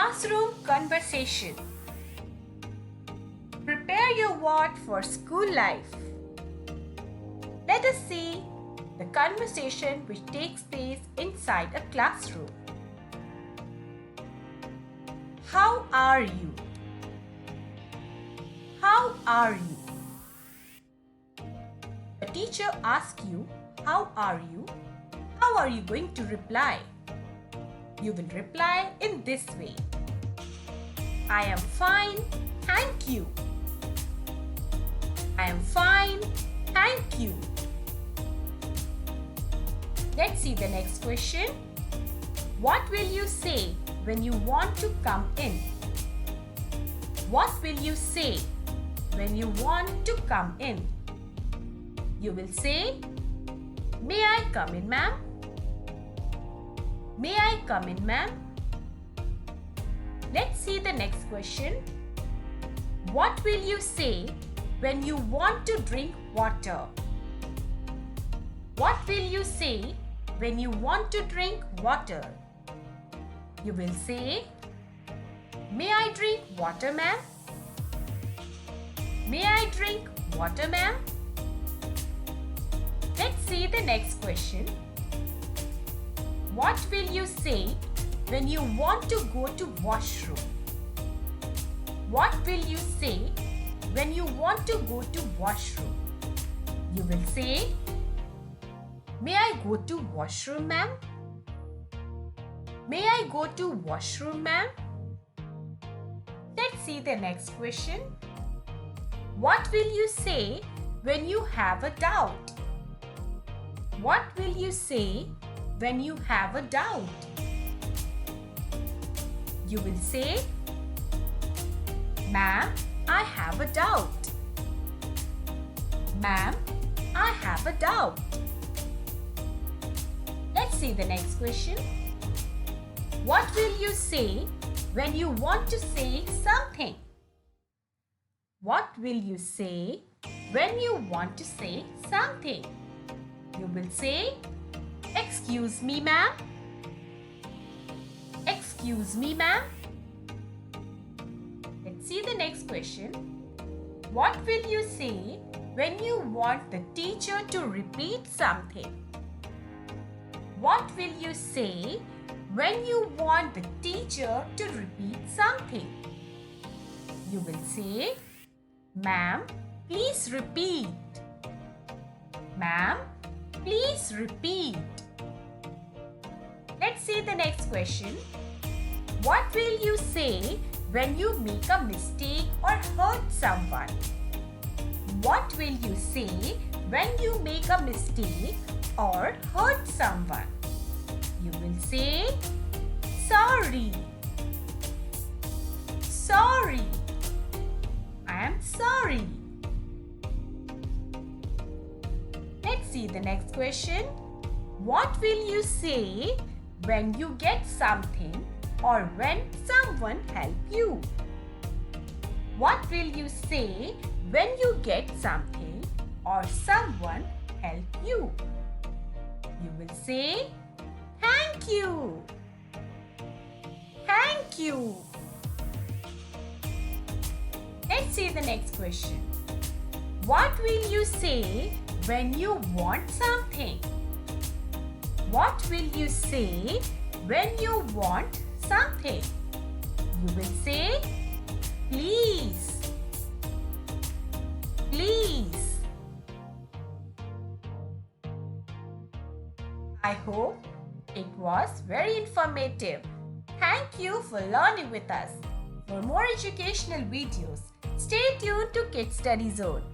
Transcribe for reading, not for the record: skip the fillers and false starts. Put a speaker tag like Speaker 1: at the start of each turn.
Speaker 1: Classroom conversation. Prepare your word for school life. Let us see the conversation which takes place inside a classroom. How are you? How are you? The teacher asks you, how are you? How are you going to reply? You will reply in this way. I am fine, thank you. I am fine, thank you. Let's see the next question. What will you say when you want to come in? What will you say when you want to come in? You will say, may I come in, ma'am? May I come in, ma'am? Let's see the next question. What will you say when you want to drink water? What will you say when you want to drink water? You will say, may I drink water, ma'am? May I drink water, ma'am? Let's see the next question. What will you say when you want to go to washroom? What will you say when you want to go to washroom? You will say, may I go to washroom, ma'am? May I go to washroom, ma'am? Let's see the next question. What will you say when you have a doubt? What will you say when you have a doubt? You will say, ma'am, I have a doubt. Ma'am, I have a doubt. Let's see the next question. What will you say when you want to say something? What will you say when you want to say something? You will say, excuse me, ma'am. Excuse me, ma'am. Let's see the next question. What will you say when you want the teacher to repeat something? What will you say when you want the teacher to repeat something? You will say, ma'am, please repeat. Ma'am, please repeat. Let's see the next question. What will you say when you make a mistake or hurt someone? What will you say when you make a mistake or hurt someone? You will say, sorry. Sorry. I am sorry. Let's see the next question. What will you say when you get something or when someone helps you? What will you say when you get something or someone helps you? You will say, thank you. Thank you. Let's see the next question. What will you say when you want something? What will you say when you want something? You will say, please. Please. I hope it was very informative. Thank you for learning with us. For more educational videos, stay tuned to Kids Study Zone.